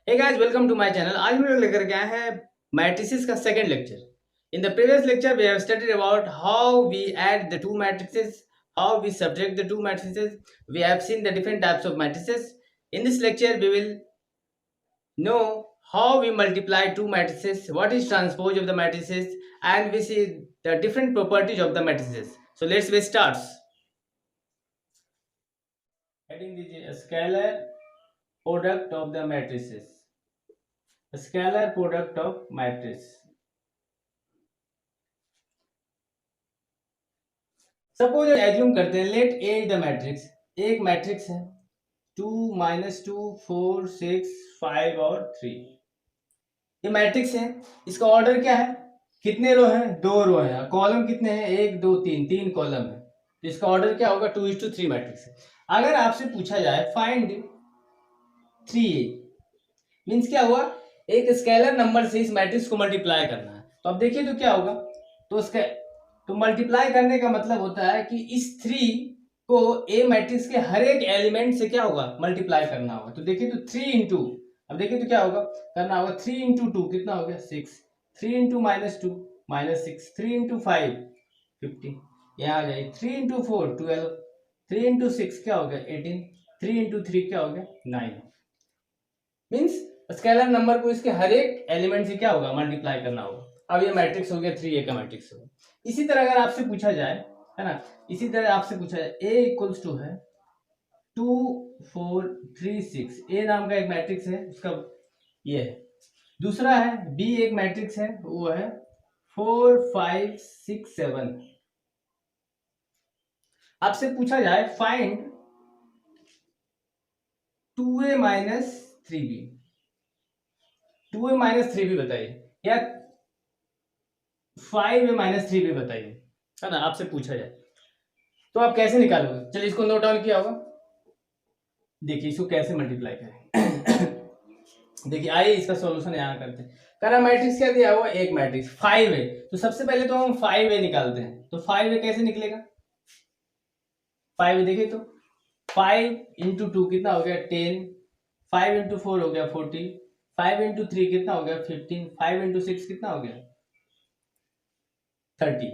Hey guys, welcome to my channel. आज हम लोग लेकर के आए हैं matrices का second lecture. In the previous lecture, we have studied about how we add the two matrices, how we subtract the two matrices. We have seen the different types of matrices. In this lecture, we will know how we multiply two matrices, what is transpose of the matrices, and we see the different properties of the matrices. So let's get starts. Heading the scalar product of the matrices. Scalar product of matrix. Suppose assume करते हैं let A is the matrix. एक matrix है 2 - 2 4 6 5 और 3। ये matrix है। इसका order क्या है? कितने रो है? 2 रो है। कॉलम कितने हैं? 1 2 3 कॉलम है। तो इसका ऑर्डर क्या होगा? 2:3 मैट्रिक्स है। अगर आपसे पूछा जाए फाइंड 3a, मीन्स क्या हुआ? एक स्केलर नंबर से इस मैट्रिक्स को मल्टीप्लाई करना है। तो अब देखिए तो क्या होगा? तो उसका मल्टीप्लाई करने का मतलब होता है कि इस 3 को ए मैट्रिक्स के हर एक एलिमेंट से क्या होगा? मल्टीप्लाई करना होगा। तो देखिए तो 3 इंटू, अब देखिए तो क्या होगा? करना होगा 3 इंटू 2 कितना हो गया? 6। 3 इंटू -2 -6। 3 इंटू 5 15। यहाँ आ जाए 3 इंटू 4 12। 3 इंटू 6 क्या हो गया? 18। 3 इंटू 3 क्या हो गया? 9। मीन्स स्केलर नंबर को इसके हर एक एलिमेंट से क्या होगा? मल्टीप्लाई करना होगा। अब ये मैट्रिक्स हो गया 3a का मैट्रिक्स होगा। इसी तरह अगर आपसे पूछा जाए, है ना, इसी तरह आपसे पूछा जाए a इक्वल्स टू है 2 4 3 6। ए नाम का एक मैट्रिक्स है, उसका ये है। दूसरा है b एक मैट्रिक्स है, वो है 4 5 6 7। आपसे पूछा जाए find 2a - 3b। 2a - 3b बताइए, या 5a - 3b बताइए, है ना, आपसे पूछा जाए तो आप कैसे निकालोगे? चलिए इसको नोट डाउन किया होगा। देखिए इसको कैसे मल्टीप्लाई करें। देखिए आइए इसका सॉल्यूशन यहाँ करते हैं। करा मैट्रिक्स क्या दिया हुआ? एक मैट्रिक्स 5a। तो सबसे पहले तो हम 5a निकालते हैं। तो 5a कैसे निकलेगा? 5a देखिए तो 5 इंटू 2 कितना हो गया? 10। 5 इंटू 4 हो गया 40। 5 इंटू 3 कितना हो गया? 15। 5 इंटू 6 कितना हो गया? 30।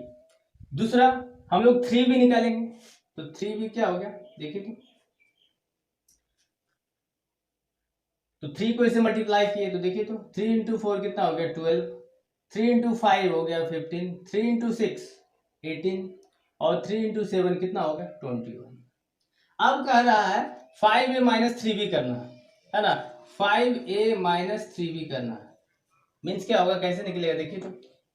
दूसरा हम लोग 3b निकालेंगे। तो 3b क्या हो गया? देखिए तो 3 को इसे मल्टीप्लाई किए तो देखिए तो 3 इंटू 4 कितना हो गया? 12। 3 इंटू 5 हो गया 15। 3 इंटू 6 18। और 3 इंटू 7 कितना हो गया? 21। अब कह रहा है 5a - 3b करना है ना। 5a - 3b करना है। मीन्स क्या होगा? कैसे निकलेगा? देखिए तो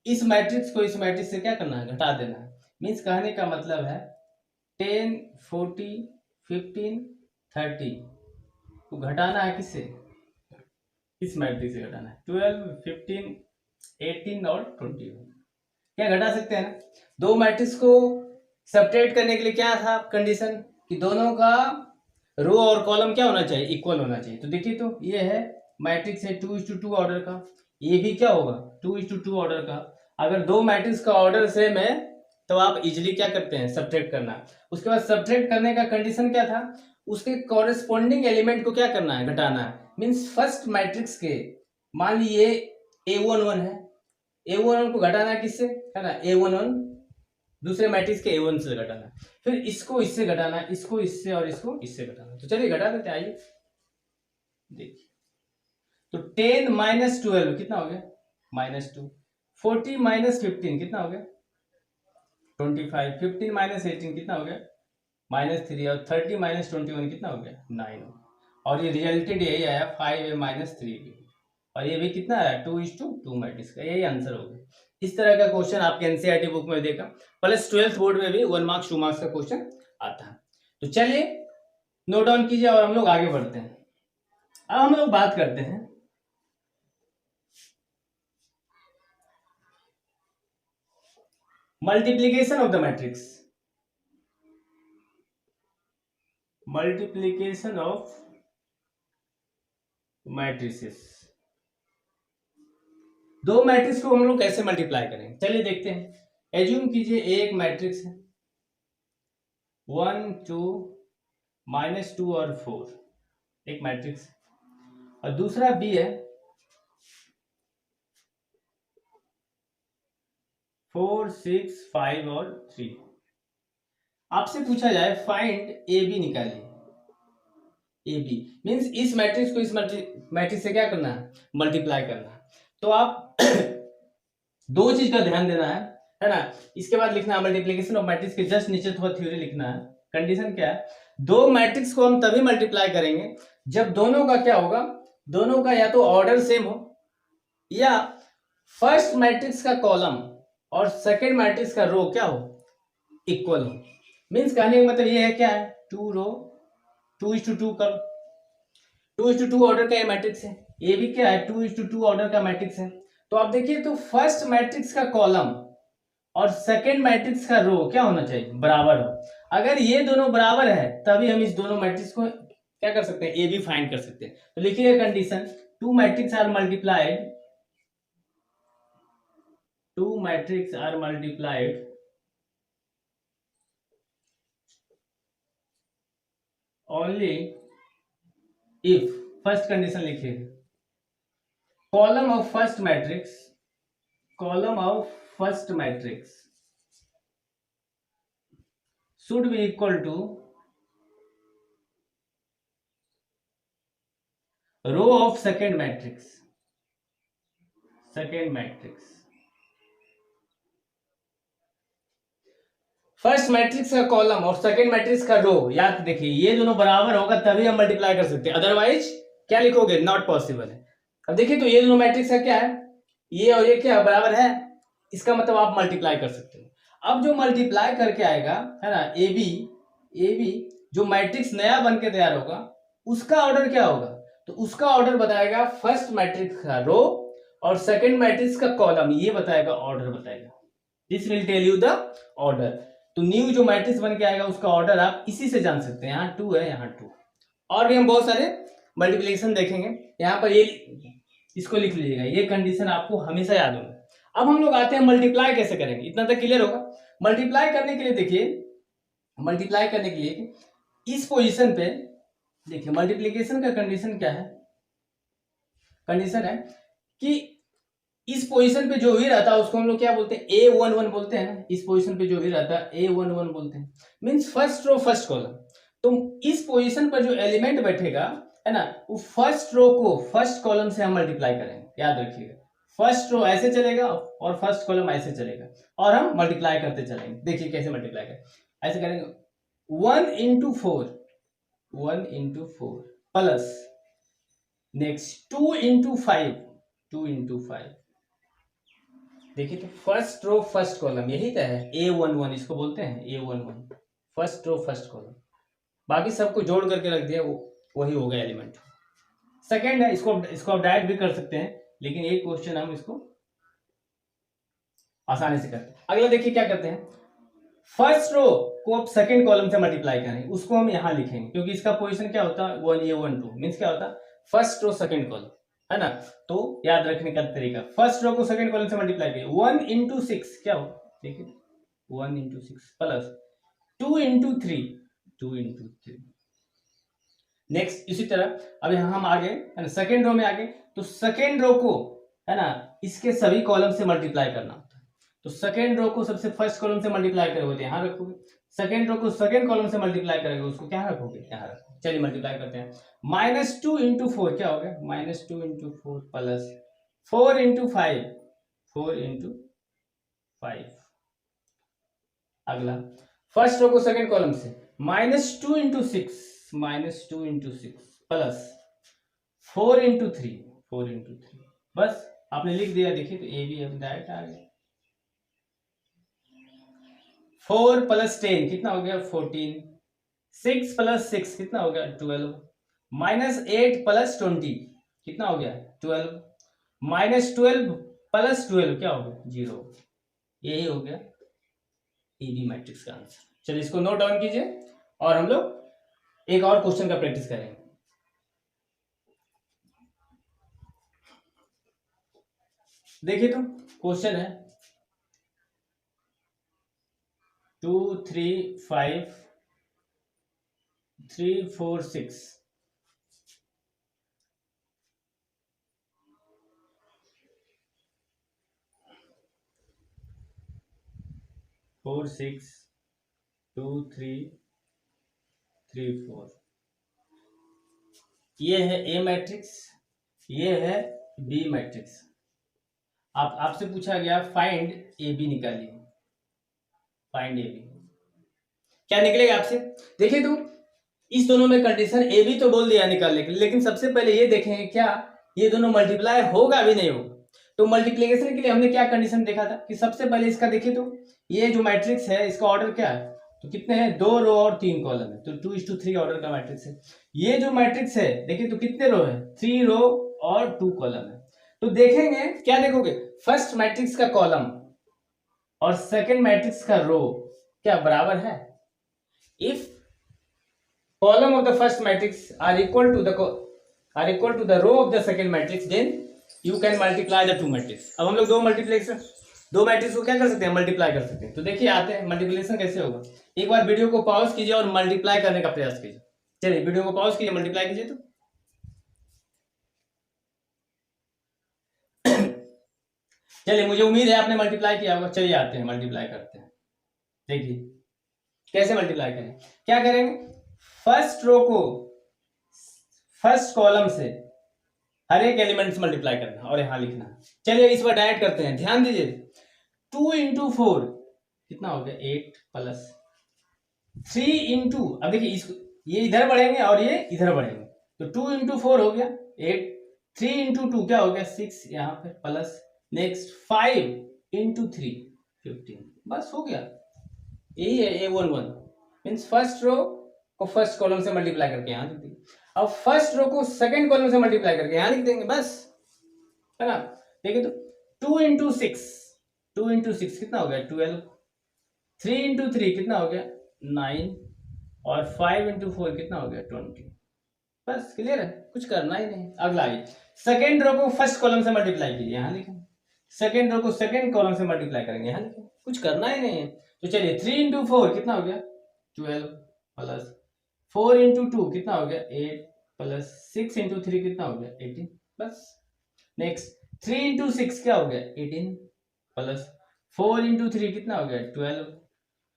इस मैट्रिक्स को इस मैट्रिक्स से क्या करना है? घटा देना है। मीन्स कहने का मतलब है 10 40 15 30 को घटाना है किससे? इस मैट्रिक्स से घटाना है। 12 15 18 और 21। क्या घटा सकते हैं ना? दो मैट्रिक्स को सब्ट्रैक्ट करने के लिए क्या था कंडीशन? कि दोनों का रो और कॉलम क्या होना चाहिए? इक्वल होना चाहिए। तो देखिए तो ये है मैट्रिक्स है 2:2 ऑर्डर का। ये भी क्या होगा? 2:2 ऑर्डर का। अगर दो मैट्रिक्स का ऑर्डर सेम है तो आप इजिली क्या करते हैं? सब्ट्रैक्ट करना। उसके बाद सब्ट्रैक्ट करने का कंडीशन क्या था? उसके कॉरेस्पॉन्डिंग एलिमेंट को क्या करना है? घटाना है। मीन्स फर्स्ट मैट्रिक्स के, मान लीजिए A11 है, A11 को घटाना है किससे? है ना, A11 दूसरे मैट्रिक्स के A1 से घटाना है। फिर इसको इससे घटाना है, इसको इससे और इसको इससे घटाना है। तो चलिए घटा देते हैं, आइए देखिए। तो 10 - 12 कितना हो गया? -2। 40 - 15 कितना हो गया? 25। 15 - 18 कितना हो गया? -3। और 30 - 21 कितना हो गया? 9। और ये रिजल्टेड यही आया 5a - 3b। और ये भी कितना है? 2:2 मैट्रिक्स का। यही आंसर होगा। इस तरह का क्वेश्चन आपके एनसीईआरटी बुक में देखा, प्लस 12th बोर्ड में भी 1 मार्क्स 2 मार्क्स का क्वेश्चन आता है। तो चलिए नोट डाउन कीजिए और हम लोग आगे बढ़ते हैं। अब हम लोग बात करते हैं multiplication of the matrix. Multiplication of matrices. दो मैट्रिक्स को हम लोग कैसे मल्टीप्लाई करेंगे? चलिए देखते हैं। एज्यूम कीजिए एक मैट्रिक्स है 1 2 -2 और 4, एक मैट्रिक्स। और दूसरा बी है 4 6 5 और 3। आपसे पूछा जाए फाइंड ए बी निकालिए। ए बी मीन्स इस मैट्रिक्स को इस मैट्रिक्स से क्या करना है, मल्टीप्लाई करना है। तो आप दो चीज का ध्यान देना है ना। इसके बाद लिखना है मल्टीप्लीकेशन ऑफ मैट्रिक्स के जस्ट नीचे थोड़ा थ्योरी लिखना है। कंडीशन क्या है, दो मैट्रिक्स को हम तभी मल्टीप्लाई करेंगे जब दोनों का क्या होगा, दोनों का या तो ऑर्डर सेम हो या फर्स्ट मैट्रिक्स का कॉलम और सेकेंड मैट्रिक्स का रो क्या हो, इक्वल हो। मीन्स कहने का मतलब ये है क्या है, 2 रो 2:2 कर 2:2 ऑर्डर का ये मैट्रिक्स है, ये भी क्या है 2:2 ऑर्डर का मैट्रिक्स है। तो आप देखिए तो फर्स्ट मैट्रिक्स का कॉलम और सेकेंड मैट्रिक्स का रो क्या होना चाहिए, बराबर हो। अगर ये दोनों बराबर है तभी हम इस दोनों मैट्रिक्स को क्या कर सकते हैं, ए बी फाइंड कर सकते हैं। तो लिखिए condition, two matrix are multiplied, two matrix are multiplied only if, first condition लिखिए, column of first matrix, column of first matrix should be equal to row of second matrix, second matrix। First matrix का column और second matrix का रो, याद देखिए ये दोनों बराबर होगा तभी हम मल्टीप्लाई कर सकते हैं, अदरवाइज क्या लिखोगे, नॉट पॉसिबल है। अब देखिए तो ये दोनों मैट्रिक्स का क्या है, ये और ये क्या बराबर है, इसका मतलब आप मल्टीप्लाई कर सकते हो। अब जो मल्टीप्लाई करके आएगा है ना, ए बी जो मैट्रिक्स नया बन के तैयार होगा उसका ऑर्डर क्या होगा, तो उसका ऑर्डर बताएगा फर्स्ट मैट्रिक्स का रो और सेकंड मैट्रिक्स का कॉलम, ये बताएगा ऑर्डर बताएगा, this will tell you the order. तो न्यू जो मैट्रिक्स बन के आएगा उसका ऑर्डर आप इसी से जान सकते हैं, यहाँ 2 है, यहाँ 2। और भी हम बहुत सारे मल्टीप्लिकेशन देखेंगे, यहाँ पर ये इसको लिख लीजिएगा, ये कंडीशन आपको हमेशा याद होगा। अब हम लोग आते हैं मल्टीप्लाई कैसे करेंगे, इतना तक क्लियर होगा। मल्टीप्लाई करने के लिए देखिए, मल्टीप्लाई करने के लिए इस पोजीशन पे देखिए, मल्टीप्लिकेशन का कंडीशन क्या है, कंडीशन है कि इस पोजीशन पे जो भी रहता है उसको हम लोग क्या बोलते हैं, A11 बोलते हैं ना। इस पोजीशन पे जो भी रहता है A11 बोलते हैं, means first row first column. तो इस पोजीशन पर जो एलिमेंट बैठेगा है ना, वो फर्स्ट रो को फर्स्ट कॉलम से हम मल्टीप्लाई करेंगे, याद रखिएगा। फर्स्ट रो ऐसे चलेगा और फर्स्ट कॉलम ऐसे चलेगा और हम मल्टीप्लाई करते चलेंगे। देखिए कैसे मल्टीप्लाई करें, ऐसे करेंगे 1 into 4, 1 into 4 plus next 2 into 5, 2 into 5। देखिए तो फर्स्ट रो फर्स्ट कॉलम यही तो है, A11 इसको बोलते हैं, A11 first row first column. बाकी सबको जोड़ करके रख दिया, वो वही हो गया एलिमेंट। सेकंड है, इसको आप डायरेक्ट भी कर सकते हैं, लेकिन एक क्वेश्चन हम इसको आसानी से करते हैं। अगला देखिए क्या करते हैं, फर्स्ट रो को आप सेकंड कॉलम से मल्टीप्लाई करें, उसको हम यहां लिखेंगे क्योंकि इसका पोजीशन क्या होता है 1A12 मींस क्या होता है फर्स्ट रो सेकंड कॉलम, है ना। तो याद रखने का तरीका, फर्स्ट रो को सेकंड कॉलम से मल्टीप्लाई करिए, 1 into 6 क्या हो, देखिए 1 into 6 plus 2 into 3, 2 into 3। Next इसी तरह अब यहां हम आगे है ना, सेकंड रो में आगे, तो सेकंड रो को है ना इसके सभी कॉलम से मल्टीप्लाई करना होता है। तो सेकंड रो को सबसे फर्स्ट कॉलम से मल्टीप्लाई करोगे तो यहां रखोगे, सेकंड रो को सेकंड कॉलम से मल्टीप्लाई करेंगे उसको क्या रखोगे, यहाँ रखोगे। चलिए मल्टीप्लाई करते हैं, -2 into 4 क्या हो गया, -2 into 4 प्लस 4 into 5, 4 into 5। अगला फर्स्ट रो को सेकंड कॉलम से -2 into 6, -2 into 6 plus 4 into 3, 4 into 3। बस आपने लिख दिया, देखिए तो ए बी हम डायरेक्ट आ गया। 4 + 10 कितना हो गया 14, 6 + 6 कितना हो गया 12, -8 + 20 कितना हो गया 12, -12 + 12 क्या हो गया 0। यही हो गया ईबी मैट्रिक्स का आंसर। चलिए इसको नोट डाउन कीजिए और हम लोग एक और क्वेश्चन का प्रैक्टिस करेंगे। देखिए तो क्वेश्चन है 2 3 5 3 4 6, 4 6 2 3 3 4। ये है ए मैट्रिक्स, ये है बी मैट्रिक्स। आपसे पूछा गया फाइंड ए बी निकालिए, फाइंड ए बी, क्या निकलेगा आपसे? देखिए तो इस दोनों में कंडीशन ए बी तो बोल दिया निकालने के लिए, लेकिन सबसे पहले ये देखेंगे क्या ये दोनों मल्टीप्लाई होगा भी नहीं होगा। तो मल्टीप्लिकेशन के लिए हमने क्या कंडीशन देखा था कि सबसे पहले इसका देखिए तो ये जो मैट्रिक्स है इसका ऑर्डर क्या है, तो कितने हैं, 2 रो और 3 कॉलम है, तो 2:3 ऑर्डर का मैट्रिक्स है। ये जो मैट्रिक्स है देखिए तो कितने रो है, 3 रो और 2 कॉलम है। तो देखेंगे क्या देखोगे, फर्स्ट मैट्रिक्स का कॉलम और सेकेंड मैट्रिक्स का रो क्या बराबर है। If column of the first matrix are equal to the row of the second matrix, then you can multiply the two matrix। अब हम लोग दो मैट्रिक्स को क्या कर सकते हैं, मल्टीप्लाई कर सकते हैं। तो देखिए आते हैं मल्टीप्लिकेशन कैसे होगा। एक बार वीडियो को पॉज कीजिए और मल्टीप्लाई करने का प्रयास कीजिए। चलिए वीडियो को पॉज कीजिए, मल्टीप्लाई कीजिए। तो चलिए मुझे उम्मीद है आपने मल्टीप्लाई किया होगा। चलिए आते हैं मल्टीप्लाई करते हैं। देखिए कैसे मल्टीप्लाई करें, क्या करेंगे, फर्स्ट रो को फर्स्ट कॉलम से हर एक एलिमेंट से मल्टीप्लाई करना और यहां लिखना। चलिए इस बार डायरेक्ट करते हैं, ध्यान दीजिए। 2 × 4 कितना हो गया, 8 प्लस 3 इंटू, अब देखिए इसको ये इधर बढ़ेंगे और ये इधर बढ़ेंगे, तो 2 × 4 हो गया 8, 3 × 2 क्या हो गया 6 यहाँ पे प्लस, नेक्स्ट 5 × 3 15, बस हो गया। यही है A11 मीन्स फर्स्ट रो को फर्स्ट कॉलम से मल्टीप्लाई करके यहाँ लिख देंगे। अब फर्स्ट रो को सेकंड कॉलम से मल्टीप्लाई करके यहाँ लिख देंगे, बस है ना। देखिए तो 2 × 6 कितना हो गया 12, 3 × 3 कितना हो गया 9 और 5 × 4 कितना हो गया 20। बस क्लियर है, कुछ करना ही नहीं। अगला आइए, सेकेंड रो को फर्स्ट कॉलम से मल्टीप्लाई कीजिए, यहाँ लिखेंगे। सेकेंड रो को सेकेंड कॉलम से मल्टीप्लाई करेंगे, यहाँ लिखेंगे। कुछ करना ही नहीं है। तो चलिए 3 × 4 कितना हो गया 12 प्लस 4 × 2 कितना हो गया 8 प्लस 6 × 3 कितना हो गया 18, बस। नेक्स्ट 3 × 6 क्या हो गया 18 प्लस 4 × 3 कितना हो गया 12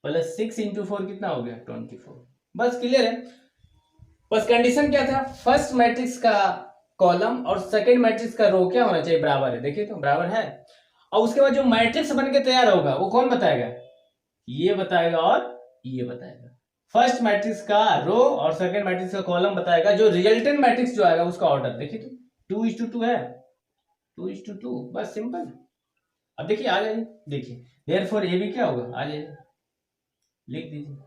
प्लस 6 × 4 कितना हो गया 24, बस क्लियर है। बस कंडीशन क्या था, फर्स्ट मैट्रिक्स का कॉलम और सेकेंड मैट्रिक्स का रो क्या होना चाहिए, बराबर है। देखिए तो बराबर है। और उसके बाद जो मैट्रिक्स बन के तैयार होगा वो कौन बताएगा, ये बताएगा और ये बताएगा। फर्स्ट मैट्रिक्स का रो और सेकंड मैट्रिक्स का कॉलम बताएगा। जो रिजल्टेंट मैट्रिक्स जो आएगा उसका ऑर्डर देखिए तो 2:2 है, 2:2, बस सिंपल। अब देखिए आ जाइए, देखिए देयरफॉर ए भी क्या होगा, आ जाइए लिख दीजिए,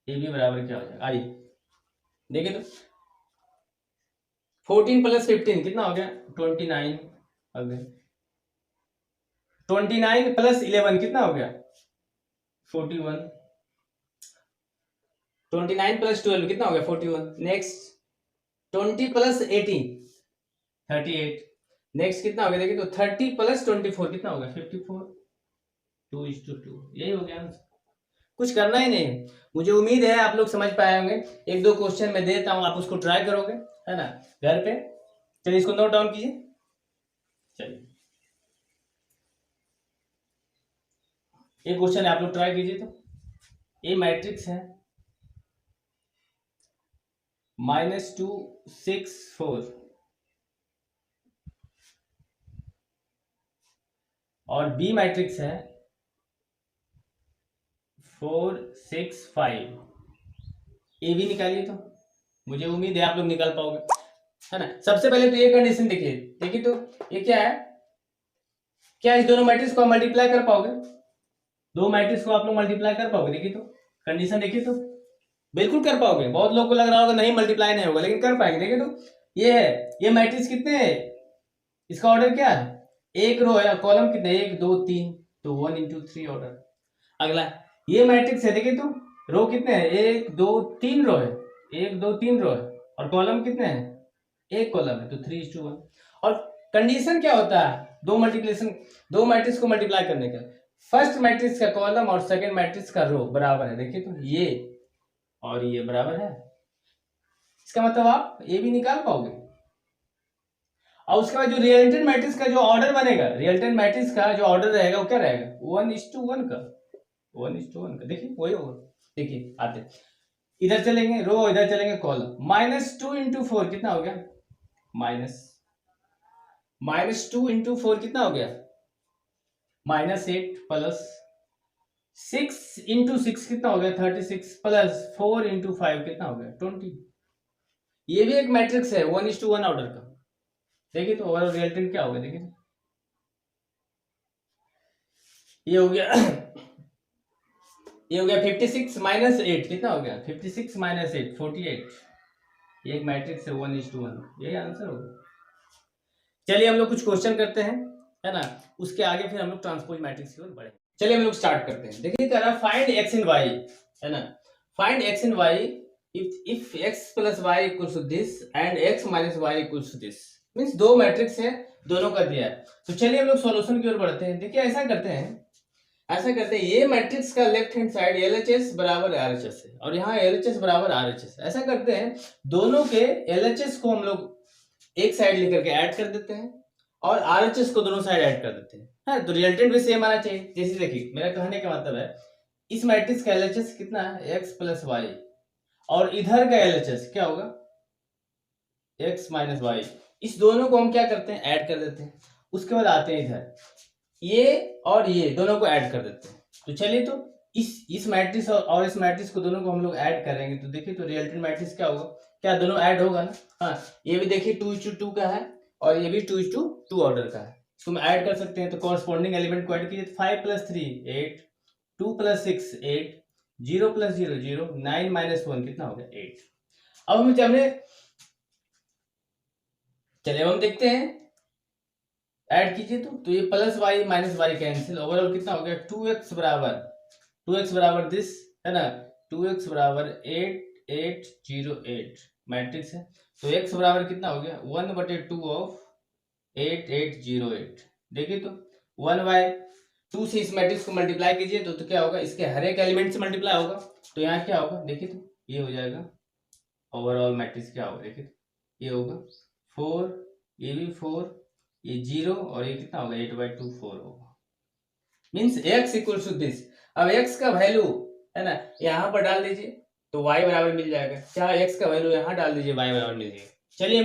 ए बी बराबर क्या हो जाएगा, आइए देखिए तो 14 + 15 कितना हो गया 29, अगर 29 + 11 कितना हो गया 41, 29 + 12 कितना हो गया 41, नेक्स्ट 20 + 18 38, नेक्स्ट कितना हो गया देखिए तो 30 + 24 कितना हो गया 54, 2:2, यही हो गया आंसर। कुछ करना ही नहीं है। मुझे उम्मीद है आप लोग समझ पाए होंगे। एक दो क्वेश्चन मैं देता हूं, आप उसको ट्राई करोगे, है ना, घर पे। चलिए इसको नोट डाउन कीजिए। चलिए एक क्वेश्चन है, आप लोग ट्राई कीजिए। तो ये मैट्रिक्स है -2 6 4 और बी मैट्रिक्स है 4 6 5। ए भी निकालिए। तो मुझे उम्मीद है आप लोग निकाल पाओगे, है ना। सबसे पहले तो ये कंडीशन देखिए, देखिए तो ये क्या है, क्या इस दोनों मैट्रिक्स को मल्टीप्लाई कर पाओगे, दो मैट्रिक्स को आप लोग मल्टीप्लाई कर पाओगे। देखिए तो कंडीशन देखिए तो बिल्कुल कर पाओगे। बहुत लोग को लग रहा होगा नहीं मल्टीप्लाई नहीं होगा, लेकिन कर पाएंगे। देखिए तो ये है, ये मैट्रिक्स कितने है, इसका ऑर्डर क्या है, एक रो है, कॉलम कितने 1 2 3, तो 1 × 3 ऑर्डर। अगला ये मैट्रिक्स है, देखिए तो रो कितने हैं 1 2 3 रो है, 1 2 3 रो है, और कॉलम कितने हैं, एक कॉलम है, तो 3:1। और कंडीशन क्या होता है, दो मैट्रिक्स को मल्टीप्लाई करने का, फर्स्ट मैट्रिक्स का कॉलम और सेकंड मैट्रिक्स का रो बराबर है। देखिए तो ये और ये बराबर है, इसका मतलब आप ये भी निकाल पाओगे। और उसके बाद जो रिजल्टेंट मैट्रिक्स का जो ऑर्डर बनेगा, रिजल्टेंट मैट्रिक्स का जो ऑर्डर रहेगा वो क्या रहेगा, 1:1 का, 1:1 का। देखिए वही होगा। देखिए आते इधर चलेंगे रो, इधर चलेंगे कॉलम। -2 × 4 कितना हो गया, -2 × 4 कितना हो गया, -8 प्लस 6 × 6 कितना हो गया, 36 प्लस 4 × 5 कितना हो गया, 20। ये भी एक मैट्रिक्स है 1:1 ऑर्डर का। देखिए तो ओवरऑल रिजल्टेंट क्या होगा, देखिए ये हो गया ये हो गया 56 - 8 कितना हो गया, 56 - 8 48। ये एक मैट्रिक्स है 1:1, यही आंसर होगा। चलिए हम लोग कुछ क्वेश्चन करते हैं, है ना, उसके आगे फिर हम लोग ट्रांसपोज मैट्रिक्स की ओर बढ़ेंगे। चलिए हम लोग स्टार्ट करते हैं। देखिए कह रहा फाइंड x एंड y, है ना, find x and y if x + y = this and x - y = this। Means दो मैट्रिक्स है, दोनों का दिया है। तो चलिए हम लोग सॉल्यूशन की ओर बढ़ते हैं। देखिए ऐसा करते हैं, ये मैट्रिक्स का लेफ्ट हैंड साइड LHS बराबर RHS है और यहाँ LHS बराबर RHS। ऐसा करते हैं, दोनों के LHS को हम लोग एक साइड लेकर के ऐड कर देते हैं और RHS को दोनों साइड ऐड कर देते हैं। हाँ, तो रिजल्टेंट भी सेम आना चाहिए। जैसे देखिए मेरा कहने का मतलब है, इस मैट्रिक्स का LHS कितना है, x + y, और इधर का LHS क्या होगा, x - y। इस दोनों को हम क्या करते हैं, ऐड कर देते हैं। उसके बाद आते हैं इधर, ये और ये दोनों को ऐड कर देते हैं। तो चलिए तो इस मैट्रिक्स और इस मैट्रिक्स को दोनों को हम लोग ऐड करेंगे तो देखिए तो रिजल्टेंट मैट्रिक्स क्या होगा, क्या दोनों ऐड होगा ना। हाँ, ये भी देखिए 2:2 का है और ये भी 2:2 ऑर्डर का है। इसको हम ऐड कर सकते हैं। तो कॉरस्पॉन्डिंग एलिमेंट को ऐड कीजिए। 5 + 3 8, 2 + 6 8, 0 + 0 0, 9 - 1 कितना हो गया, 8। अब हम चलिए हम देखते हैं, ऐड कीजिए तो ये +y - y कैंसिल, ओवरऑल कितना हो गया, 2x बराबर दिस, है ना, 2x बराबर 8 8 0 8 मैट्रिक्स है। तो x बराबर कितना हो गया, 1/2 ऑफ 8 8 0 8। देखिए तो 1/2 से इस मैट्रिक्स को मल्टीप्लाई कीजिए तो क्या होगा, इसके हर एक एलिमेंट से मल्टीप्लाई होगा। तो यहाँ क्या होगा, देखिए तो ये हो जाएगा, ओवरऑल मैट्रिक्स क्या होगा, देखिए ये होगा 4, ये भी 4, ये 0 और ये कितना होगा, 8/2 4 होगा। Means x = this. अब x का वैल्यू, है ना, यहाँ पर डाल दीजिए तो y बराबर मिल जाएगा। क्या x का वैल्यू यहाँ डाल दीजिए, y बराबर मिल जाएगा। चलिए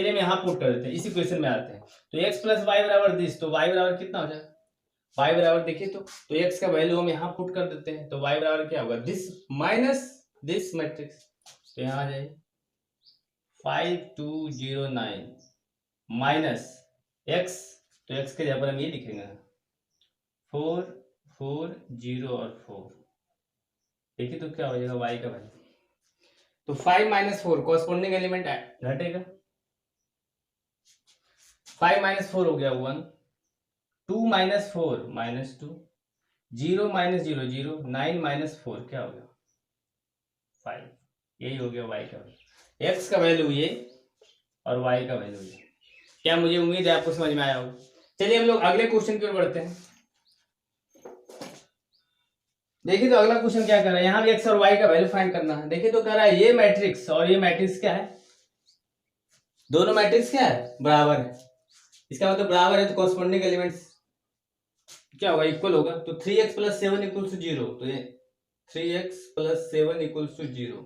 हम यहाँ पुट कर देते हैं, इसी क्वेश्चन में आते हैं। तो x + y बराबर दिस, तो y बराबर कितना हो जाएगा, y बराबर देखिए तो x का वैल्यू हम यहाँ पुट कर देते हैं। तो y बराबर क्या होगा, दिस माइनस दिस मैट्रिक्स। तो यहाँ आ जाए 5209 माइनस x, तो x के जगह पर हम ये लिखेंगे 4 4 0 और 4। देखिए तो क्या हो जाएगा y का वैल्यू, तो 5 - 4 कॉरस्पॉन्डिंग एलिमेंट घटेगा। 5 - 4 हो गया 1, 2 - 4 -2, 0 - 0 0, 9 - 4 क्या हो गया, 5। यही हो गया y का वैल्यू, x का वैल्यू ये और y का वैल्यू ये। क्या मुझे उम्मीद है आपको समझ में आया होगा। चलिए हम लोग अगले क्वेश्चन की ओर बढ़ते हैं। देखिए तो अगला क्वेश्चन क्या कर रहा है, यहाँ भी x और y का वैल्यू फाइंड करना है। देखिए तो कह रहा है ये मैट्रिक्स और ये मैट्रिक्स क्या है, दोनों मैट्रिक्स क्या है, बराबर है। इसका मतलब बराबर है तो कॉरस्पॉन्डिंग एलिमेंट्स क्या होगा, इक्वल होगा। तो 3x + 7 = 0, तो ये 3x + 7 = 0,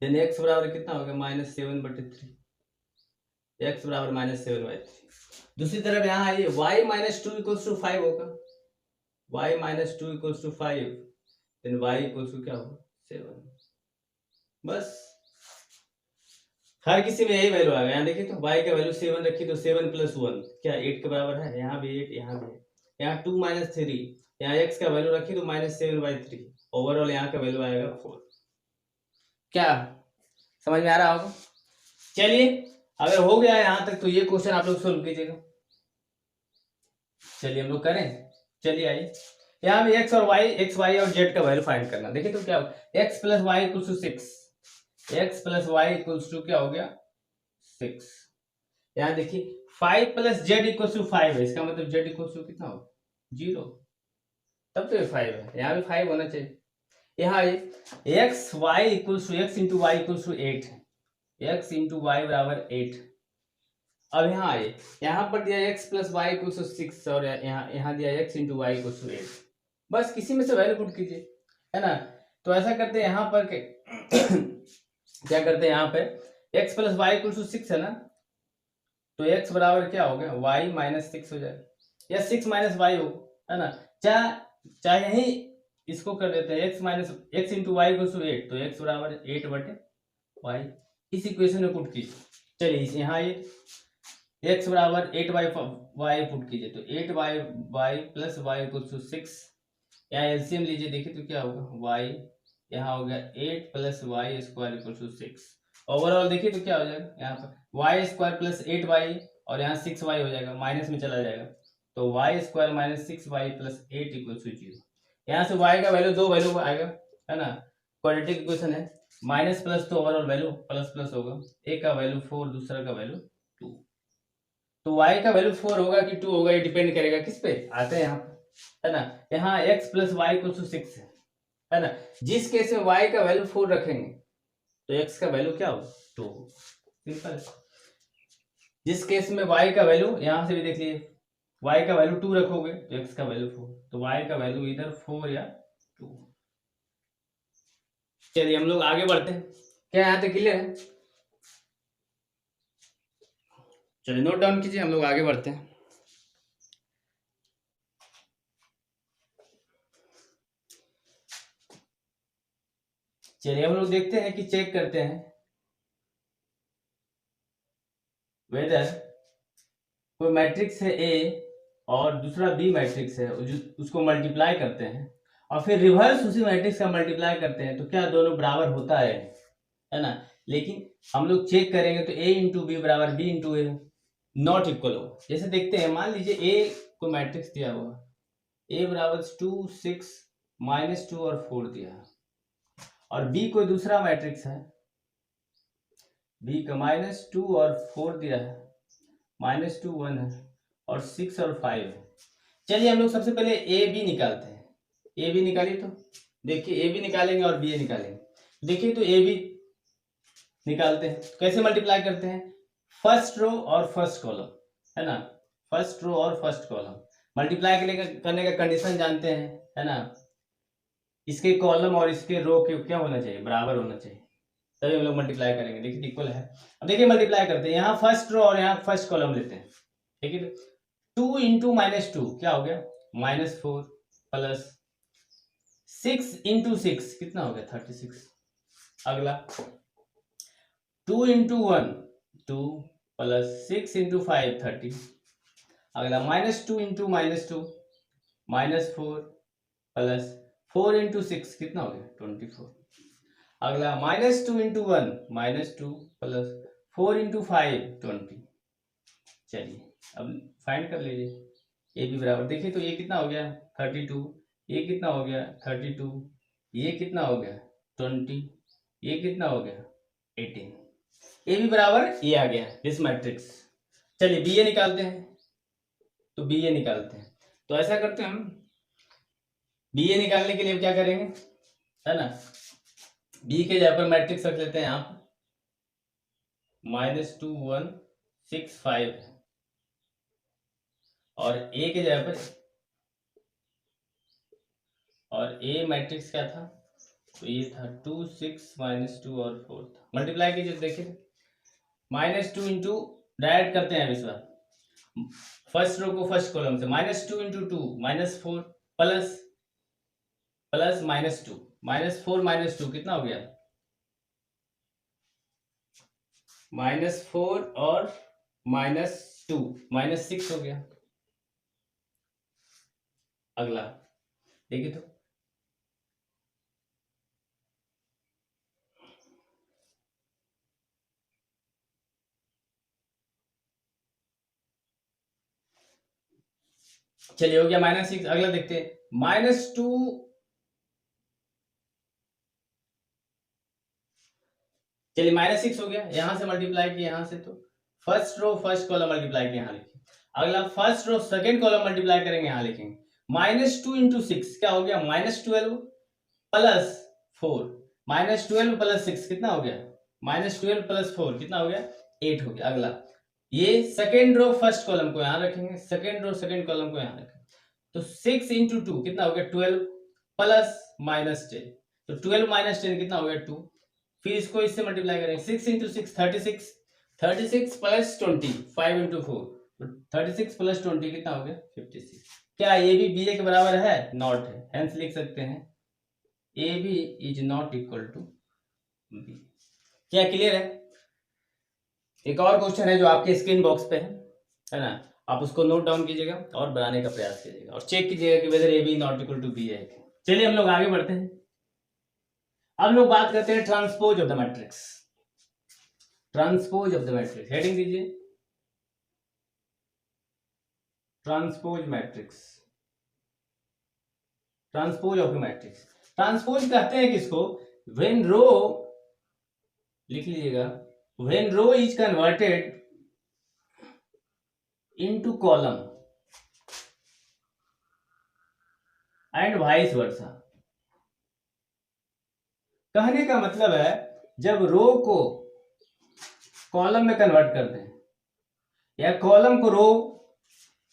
देन x बराबर कितना होगा, -7/3, x बराबर -7/3। दूसरी तरफ यहाँ आइए, y - 2 = 5 होगा, y - 2 = 5, देन y = क्या होगा, 7। बस हर किसी में यही वैल्यू आएगा। यहाँ देखिए तो y का वैल्यू 7 रखी तो 7 + 1 क्या 8 के बराबर है, यहाँ भी 8, यहाँ भी 8, यहाँ 2 - 3, यहाँ x का वैल्यू रखी तो -7/3, ओवरऑल यहाँ का वैल्यू आएगा 4। क्या समझ में आ रहा होगा। चलिए अगर हो गया यहाँ तक तो ये क्वेश्चन आप लोग सोल्व कीजिएगा। चलिए हम लोग करें, चलिए आइए, यहाँ भी x y और z का वैल्यू फाइंड करना। देखिए तो क्या होगा, x + y = 6, x + y = क्या हो गया, 6। यहाँ देखिए 5 + z = 5 है, इसका मतलब z = कितना होगा, 0, तब तो ये 5 है, यहाँ भी 5 होना चाहिए। यहाँ x × y = 8 है, x × y बराबर 8, अब यहाँ आइए, यहाँ पर दिया x plus y equal to 6 और यहाँ दिया x into y equal to 8। बस किसी में से वैल्यू पुट कीजिए, है ना। तो ऐसा करते हैं यहाँ पर क्या करते हैं, यहाँ पे x plus y equal to 6 है ना, तो x बराबर क्या हो गया, y माइनस 6 हो जाएगा, या 6 माइनस वाई हो, है ना। चाहे यही इसको कर देते हैं x minus x into y equal to 8, तो x बराबर 8 बटे वाई, इस इक्वेशन में पुट कीजिए। चलिए यहाँ ये x बराबर 8 वाई पुट कीजिए, तो 8 y plus y equal to 6, यहाँ एलसीएम लीजिए, देखिए तो क्या होगा, y यहाँ हो गया 8 plus y square equal to 6, overall देखिए तो क्या हो जाएगा, यहाँ पर वाई स्क्वायर प्लस 8y और यहाँ 6y हो जाएगा, माइनस में चला जाएगा, तो y square minus 6y plus 8 equal to 0। यहाँ से y का वैल्यू 2 वैल्यू आएगा, है ना, क्वाड्रेटिक इक्वेशन है, माइनस प्लस तो ओवरऑल वैल्यू प्लस प्लस होगा, एक का वैल्यू 4 दूसरा का वैल्यू 2, तो y का वैल्यू 4 होगा कि 2 होगा, ये डिपेंड करेगा किस पे, आते हैं यहाँ, है ना। यहाँ x plus y equal to 6 है ना, जिस केस में y का वैल्यू 4 रखेंगे तो x का वैल्यू क्या होगा, 2, सिंपल है। जिस केस में y का वैल्यू, यहां से भी देख लीजिए, y का वैल्यू 2 रखोगे तो x का वैल्यू 4, तो y का वैल्यू इधर 4 या 2। चलिए हम लोग आगे बढ़ते हैं, क्या यहाँ तक क्लियर है, चलिए नोट डाउन कीजिए, हम लोग आगे बढ़ते हैं। चलिए हम लोग देखते हैं कि चेक करते हैं वेदर कोई मैट्रिक्स है A और दूसरा B मैट्रिक्स है, उसको मल्टीप्लाई करते हैं और फिर रिवर्स उसी मैट्रिक्स का मल्टीप्लाई करते हैं, तो क्या दोनों बराबर होता है ना। लेकिन हम लोग चेक करेंगे तो A इंटू बी बराबर B into A not equal हो। जैसे देखते हैं, मान लीजिए A को मैट्रिक्स दिया हुआ, A बराबर 2 6 -2 और 4 दिया है, और B कोई दूसरा मैट्रिक्स है, B का -2 और 4 दिया है, -2 1 है और 6 और 5 है। चलिए हम लोग सबसे पहले ए बी निकालते हैं, ए बी निकालिए, तो देखिए ए बी निकालेंगे और बी ए निकालेंगे, देखिए तो ए बी निकालते हैं, कैसे मल्टीप्लाई करते हैं, फर्स्ट रो और फर्स्ट कॉलम, है ना, फर्स्ट रो और फर्स्ट कॉलम मल्टीप्लाई करने का कंडीशन जानते हैं, है ना, इसके कॉलम और इसके रो के क्या होना चाहिए, बराबर होना चाहिए, तभी हम लोग मल्टीप्लाई करेंगे। देखिए इक्वल है, अब देखिए मल्टीप्लाई करते हैं, यहाँ फर्स्ट रो और यहाँ फर्स्ट कॉलम लेते हैं, ठीक है। 2 इंटू -2 क्या हो गया, -4 प्लस 6 इंटू 6 कितना हो गया, 36। अगला 2 इंटू 1 2 प्लस 6 इंटू 5 30। अगला -2 इंटू -2 -4 प्लस 4 इंटू 6 कितना हो गया, 24। अगला -2 इंटू 1 -2 प्लस 4 इंटू 5 20। चलिए अब फाइंड कर लीजिए ए बी बराबर, देखिए तो ये कितना हो गया 32, ये कितना हो गया 32, ये कितना हो गया 20, ये कितना हो गया 18। ए बी बराबर ये आ गया दिस मैट्रिक्स। चलिए बी ए निकालते हैं, तो बी ए निकालते हैं, तो ऐसा करते हैं हम, बी ए निकालने के लिए क्या करेंगे, है ना, बी के जगह पर मैट्रिक्स रख लेते हैं यहाँ पर, -2 1 6 5 और ए के जगह पर, और ए मैट्रिक्स क्या था, तो ये था 2 6 -2 और 4 था, मल्टीप्लाई कीजिए तो देखिए -2 इंटू, डायरेक्ट करते हैं इस बार, फर्स्ट रो को फर्स्ट कॉलम से, -2 इंटू 2 -4 प्लस -2 -4 -2 कितना हो गया, -4 और -2 -6 हो गया। अगला देखिए तो चलिए हो गया -6। अगला देखते हैं -2, चलिए -6 हो गया, यहां से मल्टीप्लाई किया, यहां से तो first row first column multiply किया, यहां लिखिए। अगला first row second column multiply करेंगे, यहां लिखेंगे -2 इंटू 6 क्या हो गया, -12 प्लस 4, -12 प्लस 6 कितना हो गया, -12 प्लस 4 कितना हो गया 8 हो गया। अगला ये सेकेंड रो फर्स्ट कॉलम को यहाँ रखेंगे, सेकेंड रो सेकेंड कॉलम को यहाँ रखेंगे, तो 6 इंटू 2 कितना हो गया 12 प्लस माइनस 10, तो 12 माइनस 10 कितना हो गया 2, फिर इसको इससे मल्टीप्लाई करेंगे 6 इंटू 6 36, 36 प्लस 20 5 इंटू 4, तो 36 प्लस 20 कितना हो गया 56। क्या ए बी बी ए के बराबर है? नॉट है, हेंस लिख सकते हैं A B is not equal to B. क्या क्लियर है? एक और क्वेश्चन है जो आपके स्क्रीन बॉक्स पे है ना, आप उसको नोट डाउन कीजिएगा और बनाने का प्रयास कीजिएगा और चेक कीजिएगा कि whether A B not equal to B है। चलिए हम लोग आगे बढ़ते हैं। अब लोग बात करते हैं transpose of the matrix. Transpose of the matrix, heading दीजिए transpose matrix. Transpose of the matrix, transpose कहते हैं किसको? व्हेन रो, लिख लीजिएगा, when row is converted into column and vice versa. कहने का मतलब है जब रो को कॉलम में कन्वर्ट कर दें या कॉलम को रो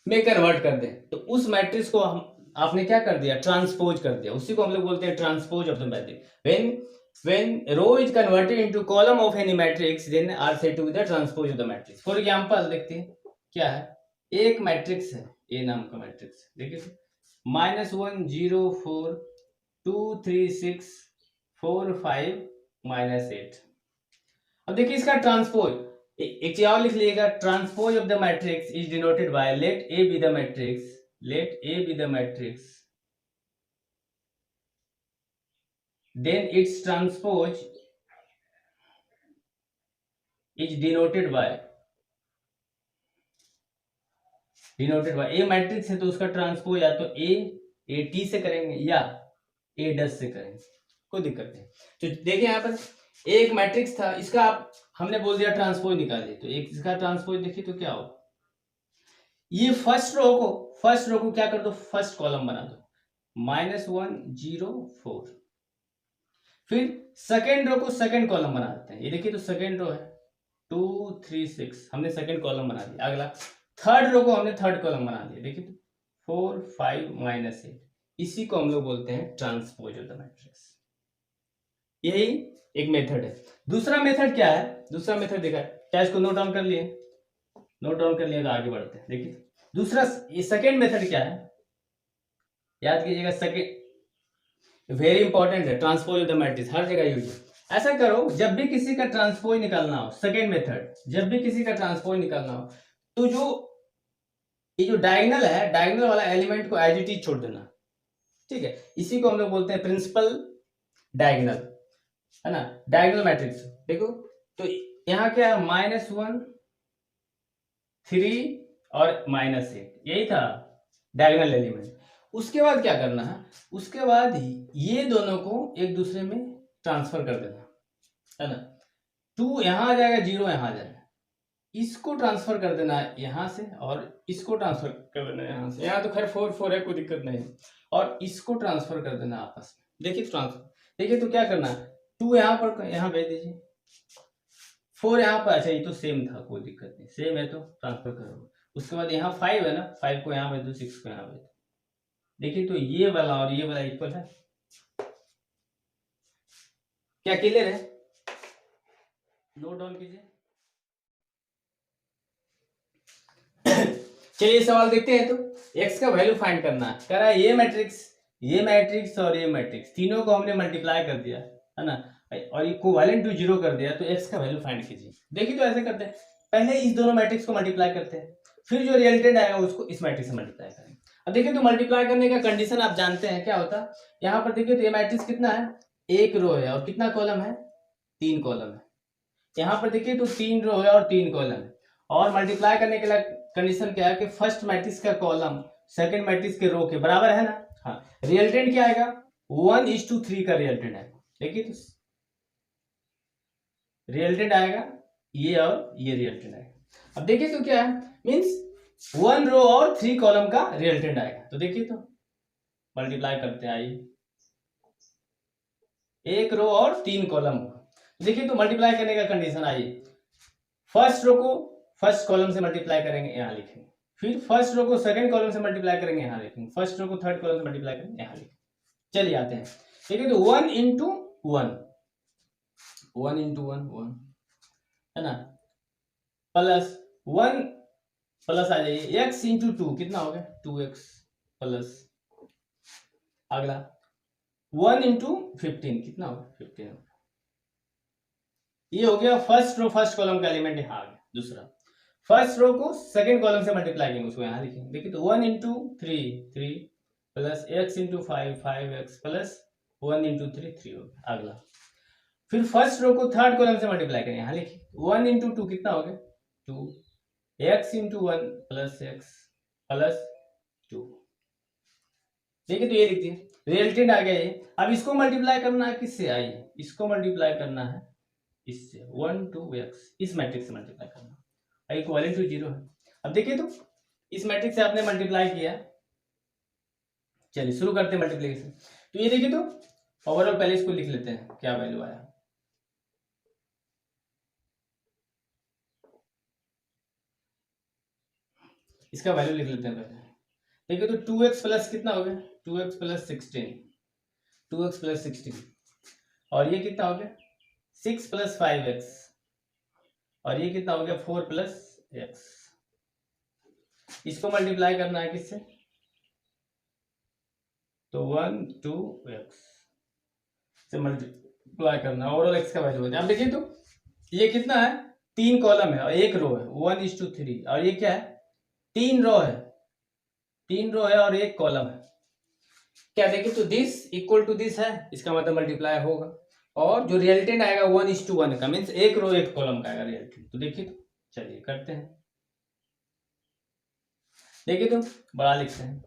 में कन्वर्ट कर दें, तो उस मैट्रिक्स को हम आपने क्या कर दिया? ट्रांसपोज कर दिया। उसी को हम लोग बोलते हैं transpose of the matrix. When row is converted into column of any matrix then are said to be the transpose of the matrix. For example देखते हैं क्या है। एक मैट्रिक्स है, ए नाम का मैट्रिक्स, देखिए -1 0 4 2 3 6 4 5 -8। अब देखिए इसका ट्रांसपोज, एक चीज और लिख लीजिएगा, transpose of the matrix is denoted by let A be the matrix, let A be the matrix, then its transpose is denoted by A matrix है तो उसका ट्रांसपोज या तो ए टी से करेंगे या ए डस से करेंगे, कोई दिक्कत नहीं। तो देखिए यहाँ पर एक मैट्रिक्स था, इसका आप हमने बोल दिया ट्रांसपोज निकालिए, तो एक इसका ट्रांसपोज देखिए तो क्या होगा, ये फर्स्ट रो को क्या कर दो, फर्स्ट कॉलम बना दो, -1 0 4, फिर सेकेंड रो को सेकेंड कॉलम बना देते हैं, ये देखिए तो सेकेंड रो है 2 3 6, हमने सेकेंड कॉलम बना दिया। अगला थर्ड रो को हमने थर्ड कॉलम बना दिया, देखिए तो 4 5 -8, इसी को हम लोग बोलते हैं ट्रांसपोज ऑफ द मैट्रिक्स। यही एक मेथड है। दूसरा मेथड क्या है? दूसरा मेथड देखा है क्या? इसको नोट डाउन कर लिए? नोट डाउन कर लिए तो आगे बढ़ते हैं। देखिए दूसरा, ये सेकेंड मेथड क्या है, याद कीजिएगा, सेकेंड वेरी इंपॉर्टेंट है, ट्रांसपोज ऑफ द मैट्रिक्स हर जगह यूज है। ऐसा करो जब भी किसी का ट्रांसपोज निकालना हो, सेकेंड मेथड, जब भी किसी का ट्रांसपोज निकालना हो तो जो ये जो डायगोनल है, डायगोनल वाला एलिमेंट को एज इट इज छोड़ देना, ठीक है। इसी को हम लोग बोलते हैं प्रिंसिपल डायगोनल, है ना, डायगोनल मैट्रिक्स। देखो तो यहाँ क्या है, -1 3 और -8, यही था डायगोनल एलिमेंट। उसके बाद क्या करना है, उसके बाद ये दोनों को एक दूसरे में ट्रांसफर कर देना, है ना। 2 यहाँ आ जाएगा, 0 यहाँ आ जाएगा, इसको ट्रांसफर कर देना यहाँ से और इसको ट्रांसफर कर देना यहाँ से। यहाँ तो खैर 4 4 है, कोई दिक्कत नहीं, और इसको ट्रांसफर कर देना आपस में। देखिए ट्रांसफर, देखिए तो क्या करना है, 2 यहाँ पर यहाँ भेज दीजिए, 4 यहाँ पर, अच्छा ये तो सेम था, कोई दिक्कत नहीं, सेम है तो ट्रांसफर करो। उसके बाद यहाँ 5 है ना, 5 को यहाँ भेज दो, 6 को यहाँ भेज दो। देखिए तो ये वाला और ये वाला इक्वल है, क्या क्लियर है? नोट डाउन कीजिए। चलिए सवाल देखते हैं। तो x का वैल्यू फाइंड करना है, कह रहा है ये मैट्रिक्स और ये मैट्रिक्स तीनों को हमने मल्टीप्लाई कर दिया, है ना, और इक्विवेलेंट टू 0 कर दिया, तो x का वैल्यू फाइंड कीजिए। देखिए तो ऐसे करते हैं, पहले इस दोनों मैट्रिक्स को मल्टीप्लाई करते हैं, फिर जो रिजल्टेंट आएगा उसको इस मैट्रिक्स से मल्टीप्लाई करेंगे। अब देखिए तो मल्टीप्लाई करने का कंडीशन आप जानते हैं क्या होता है। यहाँ पर देखिए तो ये मैट्रिक्स कितना है, एक रो है और कितना कॉलम है, 3 कॉलम है। यहाँ पर देखिए तो 3 रो है और 3 कॉलम है, और मल्टीप्लाई करने के लिए कंडीशन क्या है कि फर्स्ट मैट्रिक्स का कॉलम सेकंड मैट्रिक्स के रो के बराबर है ना। हाँ, रिजल्टेंट क्या आएगा, 1:3 का रिजल्टेंट आएगा। देखिए तो रिजल्टेंट आएगा ये और ये रिजल्टेंट आएगा। अब देखिए तो क्या है, मींस 1 रो और 3 कॉलम का रिजल्टेंट आएगा। तो देखिए तो मल्टीप्लाई करते हैं, आइए, 1 रो और 3 कॉलम। देखिए तो मल्टीप्लाई करने का कंडीशन, आइए, फर्स्ट रो को फर्स्ट कॉलम से मल्टीप्लाई करेंगे, यहाँ लिखेंगे। फिर फर्स्ट रो को सेकंड कॉलम से मल्टीप्लाई करेंगे, यहाँ लिखेंगे। फर्स्ट रो को थर्ड कॉलम से मल्टीप्लाई करेंगे, यहाँ लिखेंगे। चलिए आते हैं, ठीक है। तो 1 इंटू 1, 1 इंटू 1 1 है ना, प्लस 1 प्लस आ जाइए x इंटू 2 कितना हो गया 2x प्लस अगला 1 इंटू 15 कितना हो गया 15 हो गया। ये हो गया फर्स्ट रो फर्स्ट कॉलम का एलिमेंट यहाँ आ गया। दूसरा फर्स्ट रो को सेकंड कॉलम से मल्टीप्लाई करेंगे, उसको यहाँ लिखेंगे। देखिए तो 1 into 3 plus x into 5 plus 1 into 3 हो गया। अगला फिर फर्स्ट रो को थर्ड कॉलम से मल्टीप्लाई करेंगे, यहाँ लिखिए 1 इंटू 2 कितना हो गया 2 x into 1 plus x plus 2। देखिए तो ये लिखते हैं रिजल्टेंट आ गया ये। अब इसको मल्टीप्लाई करना है किससे, आइए इसको मल्टीप्लाई करना है इससे 1 2 x, इस मैट्रिक्स से मल्टीप्लाई करना है, इक्वल टू 0 है। अब देखिए तो इस मैट्रिक्स से आपने मल्टीप्लाई किया, चलिए शुरू करते हैं मल्टीप्लिकेशन। तो ये देखिए तो ओवरऑल पहले इसको लिख लेते हैं क्या वैल्यू आया। इसका वैल्यू लिख लेते हैं पहले। देखिए तो 2x प्लस कितना हो गया 2x प्लस 16, 2x प्लस 16 और ये कितना हो गया 6 प्लस 5x और ये कितना हो गया 4 प्लस x। इसको मल्टीप्लाई करना है किससे, तो 1 2 x से मल्टीप्लाई करना, ओवरऑल x का वैल्यू हो जाए। अब देखिए तो ये कितना है 3 कॉलम है और 1 रो है 1:3 और ये क्या है 3 रो है, 3 रो है और 1 कॉलम है। क्या देखिए तो दिस इक्वल टू दिस है, इसका मतलब मल्टीप्लाई होगा। और जो रिजल्टेंट आएगा 1:1 का, मीन्स 1 रो 1 कॉलम का आएगा रिजल्टेंट। तो देखिए तो चलिए करते हैं, देखिए तो बड़ा लिखते हैं।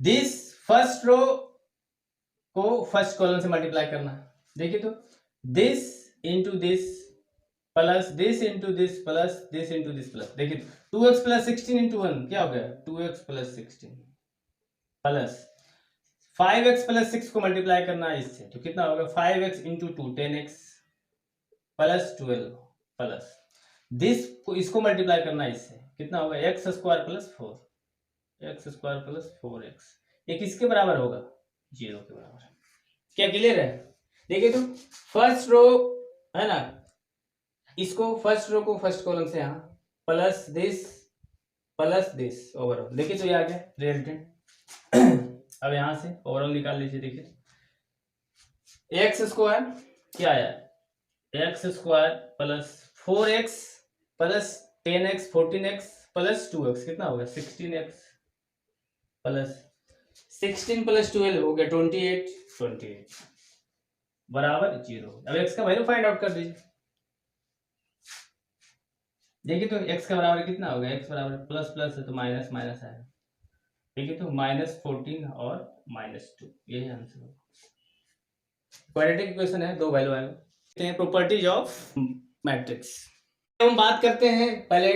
दिस फर्स्ट रो को फर्स्ट कॉलम से मल्टीप्लाई करना। देखिए तो this into this plus this into this plus this into this plus. देखिए 2x प्लस 16 इंटू 1 क्या हो गया 2x plus 16 plus 5x plus 6 को मल्टीप्लाई करना है इससे, तो कितना होगा 5x into 2 10x plus 12 plus this को इसको मल्टीप्लाई करना है इससे, कितना होगा x square plus 4 x square plus 4x। ये किसके बराबर होगा 0 के बराबर। क्या क्लियर है। देखिए तो फर्स्ट रो है ना, इसको फर्स्ट रो को फर्स्ट कॉलम से यहाँ प्लस दिस ओवरऑल। देखिए तो ये आ गया रिजल्टेंट। अब यहां से ओवरऑल निकाल लीजिए। देखिए एक्स स्क्वायर क्या आया x square plus 4x plus 10x 14x plus 2x कितना होगा 16x प्लस 16 प्लस 12 हो गया 28 बराबर 0। अब x का वैल्यू फाइंड आउट कर दीजिए। देखिए तो x का बराबर कितना होगा x बराबर प्लस प्लस है तो माइनस माइनस आएगा। देखिए तो -14 और -2 यही आंसर होगा। क्वाड्रेटिक इक्वेशन है, दो वैल्यू आएगा। प्रॉपर्टीज ऑफ मैट्रिक्स हम बात करते हैं। पहले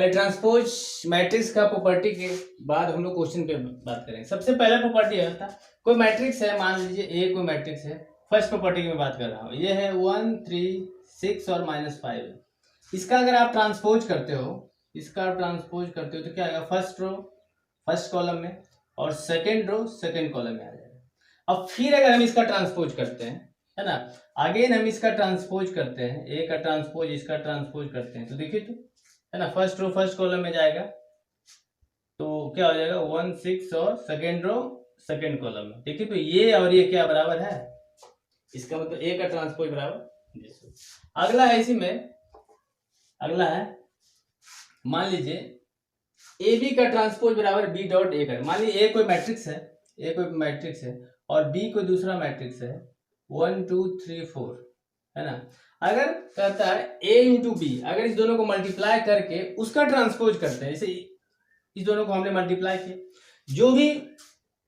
ट्रांसपोज मैट्रिक्स का प्रॉपर्टी के बाद हम लोग क्वेश्चन पे बात करेंगे। सबसे पहला प्रॉपर्टी है था कोई मैट्रिक्स है, मान लीजिए ए कोई मैट्रिक्स है। फर्स्ट प्रॉपर्टी की मैं बात कर रहा हूँ, ये है 1 3 6 और -5 है। इसका अगर आप ट्रांसपोज करते हो, तो क्या आएगा फर्स्ट रो फर्स्ट कॉलम में और सेकंड रो सेकंड कॉलम में आ जाएगा। अब फिर अगर हम इसका ट्रांसपोज करते हैं, है ना, अगेन हम इसका ट्रांसपोज करते हैं, ए का ट्रांसपोज इसका ट्रांसपोज करते हैं, तो देखिए तो है ना फर्स्ट रो फर्स्ट कॉलम में जाएगा तो क्या हो जाएगा 1 6 और सेकंड रो सेकंड कॉलम में। देखिए तो ये और ये क्या बराबर है, इसका मतलब ए का ट्रांसपोज बराबर। अगला है इसी में, अगला है मान लीजिए ए बी का ट्रांसपोज बराबर बी डॉट ए का। मान लीजिए ए कोई मैट्रिक्स है और बी कोई दूसरा मैट्रिक्स है 1 2 3 4 है ना। अगर कहता है ए इंटू बी, अगर इस दोनों को मल्टीप्लाई करके उसका ट्रांसपोज करते हैं, जैसे इस दोनों को हमने मल्टीप्लाई किया, जो भी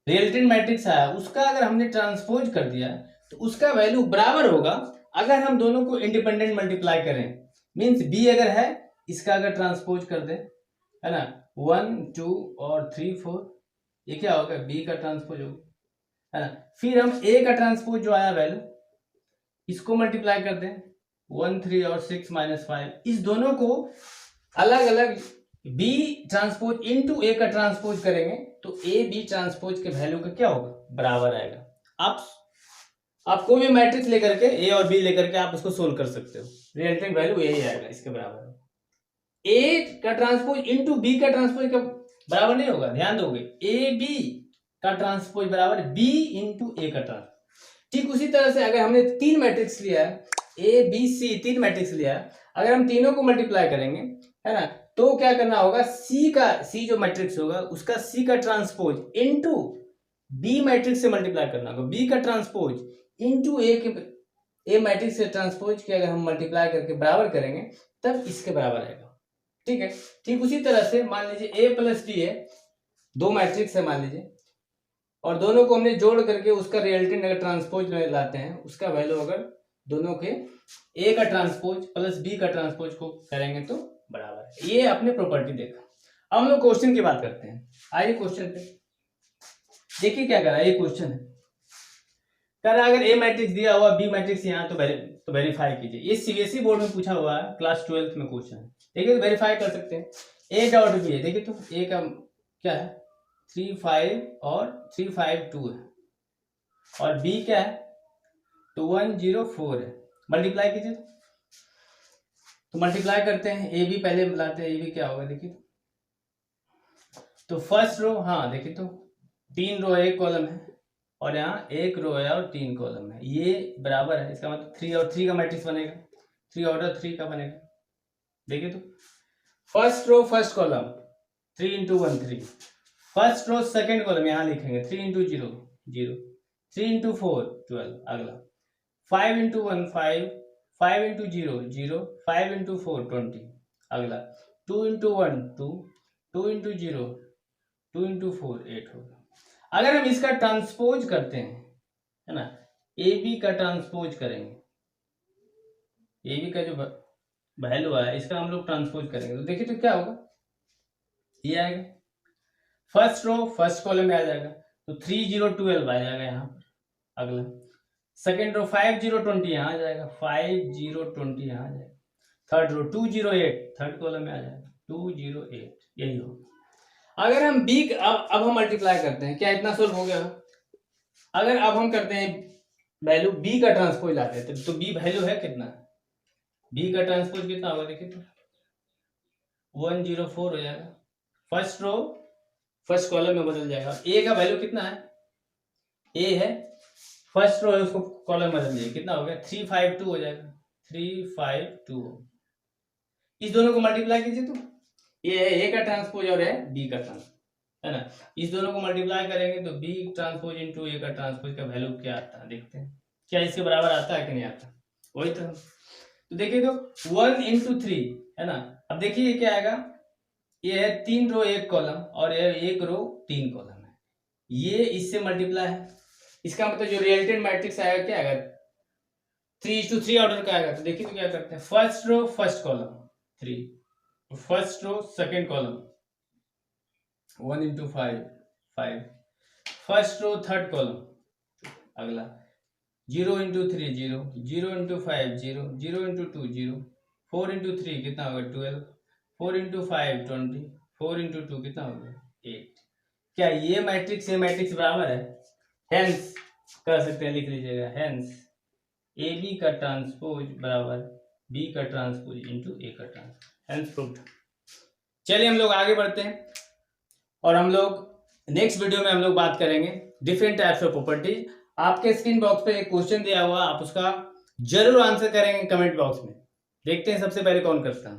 रिजल्टेंट मैट्रिक्स आया उसका अगर हमने ट्रांसपोज कर दिया तो उसका वैल्यू बराबर होगा अगर हम दोनों को इंडिपेंडेंट मल्टीप्लाई करें। मीन्स बी अगर है इसका अगर ट्रांसपोज कर दे, है ना 1 2 और 3 4, ये क्या होगा बी का ट्रांसपोज होगा, है ना। फिर हम ए का ट्रांसपोज जो आया वैल्यू इसको मल्टीप्लाई कर दें 1 3 और 6 -5, इस दोनों को अलग अलग बी ट्रांसपोज इनटू ए का ट्रांसपोज करेंगे तो ए बी ट्रांसपोज के वैल्यू का क्या होगा, बराबर आएगा। आप कोई भी मैट्रिक्स लेकर के ए और बी लेकर के आप उसको सोल्व कर सकते हो, रिजल्टेंट वैल्यू यही आएगा, इसके बराबर। ए का ट्रांसपोज इनटू बी का ट्रांसपोज का बराबर नहीं होगा, ध्यान दोगे, ए बी का ट्रांसपोज बराबर बी इंटू ए का ट्रांसपोज। ठीक उसी तरह से अगर हमने तीन मैट्रिक्स लिया है, ए बी सी तीन मैट्रिक्स लिया है, अगर हम तीनों को मल्टीप्लाई करेंगे, है ना, तो क्या करना होगा, सी जो मैट्रिक्स होगा उसका सी का ट्रांसपोज इनटू बी मैट्रिक्स से मल्टीप्लाई करना होगा, बी का ट्रांसपोज इनटू ए मैट्रिक्स से ट्रांसपोज के अगर हम मल्टीप्लाई करके बराबर करेंगे तब इसके बराबर आएगा। ठीक है, ठीक उसी तरह से मान लीजिए ए प्लस बी है, दो मैट्रिक्स है मान लीजिए, और दोनों को हमने जोड़ करके उसका रिजल्टेंट अगर ट्रांसपोज में लाते हैं, उसका वैल्यू अगर दोनों के ए का ट्रांसपोज प्लस बी का ट्रांसपोज को करेंगे तो बराबर है। ये अपने प्रॉपर्टी देखा। अब हम लोग क्वेश्चन की बात करते हैं। आइए क्वेश्चन पे देखिए क्या करा, ये क्वेश्चन है, कर अगर ए मैट्रिक्स दिया हुआ बी मैट्रिक्स यहाँ तो वेरीफाई कीजिए। ये सीबीएसई बोर्ड में पूछा हुआ है, क्लास 12th में क्वेश्चन है, देखिए तो वेरीफाई कर सकते हैं। ए डॉट बी है, देखिए तो ए का क्या है 3 5 और 3 5 2 है, और बी क्या है तो 1 0 4 है। मल्टीप्लाई कीजिए तो मल्टीप्लाई करते हैं, ए बी पहले मिलाते हैं, ए बी क्या होगा देखिए तो फर्स्ट रो, हाँ देखिए तो 3 रो है, 1 कॉलम है, और यहाँ 1 रो है और 3 कॉलम है, ये बराबर है, इसका मतलब 3 और 3 का मैट्रिक्स बनेगा, 3 ऑर्डर 3 का बनेगा। देखिए तो first row first column 3 × 1 3, first row second column यहाँ लिखेंगे 3 × 0 0, 3 × 4 12, अगला 5 × 1 5, 5 × 0 0, 5 × 4 20, अगला 2 × 1 2, 2 × 0 2 × 4 8 होगा। अगर हम इसका ट्रांसपोज करते हैं, है ना, ए बी का ट्रांसपोज करेंगे, ए बी का जो वैल्यू है इसका हम लोग ट्रांसपोज करेंगे तो देखिए तो क्या होगा, ये आएगा, फर्स्ट रो फर्स्ट कॉलम में आ जाएगा तो 3 0 12 आ जाएगा यहाँ पर, अगला सेकेंड रो 5 0 20 यहाँ आ जाएगा, 5 0 20 यहाँ आ जाएगा, थर्ड रो 2 0 8 थर्ड कॉलम में आ जाएगा 2 0 8, यही होगा। अगर हम बी अब हम मल्टीप्लाई करते हैं, क्या इतना सोल्व हो गया? अगर अब हम करते हैं वैल्यू बी का ट्रांसपोज लाते हैं तो बी वैल्यू है कितना, बी का ट्रांसपोज कितना होगा देखिए तो 1 0 4 हो जाएगा, फर्स्ट रो फर्स्ट कॉलम में बदल जाएगा। ए का वैल्यू कितना है, ए है फर्स्ट रो है, उसको कॉलम में बदल जाएगा, कितना हो गया 3 5 2 हो जाएगा, 3 5 2। इस दोनों को मल्टीप्लाई कीजिए तो ये है ए का ट्रांसपोज और है बी का ट्रांसपोज, है ना, इस दोनों को मल्टीप्लाई करेंगे तो बी ट्रांसपोज इनटू ए का ट्रांसपोज का वैल्यू क्या आता है, देखते हैं क्या इसके बराबर आता है कि नहीं आता, वही तो देखिए तो 1 × 3 है ना। अब देखिए ये क्या आएगा, ये है 3 रो 1 कॉलम और ये 1 रो 3 कॉलम है, ये इससे मल्टीप्लाई है, इसका मतलब जो रिजल्टेंट मैट्रिक्स आएगा क्या आएगा 3:3 ऑर्डर का आएगा। तो देखिए तो क्या करते हैं, first row first column 3, first row second column 1 × 5 5, first row third column, अगला 0 × 3 0, 0 × 5 0, 0 × 2 0, 4 × 3 कितना होगा 12, 4 × 5 20, 4 × 2 कितना होगा 8। क्या ये मैट्रिक्स बराबर है, हेंस कर सकते हैं, लिख लीजिएगा, हेंस ए बी का ट्रांसपोज बराबर बी का ट्रांसपोज इंटू ए का ट्रांसपोज, हेंस प्रूव्ड। चलिए हम लोग आगे बढ़ते हैं और हम लोग नेक्स्ट वीडियो में हम लोग बात करेंगे डिफरेंट टाइप्स ऑफ प्रॉपर्टीज। आपके स्क्रीन बॉक्स पे एक क्वेश्चन दिया हुआ, आप उसका जरूर आंसर करेंगे कमेंट बॉक्स में, देखते हैं सबसे पहले कौन करता है।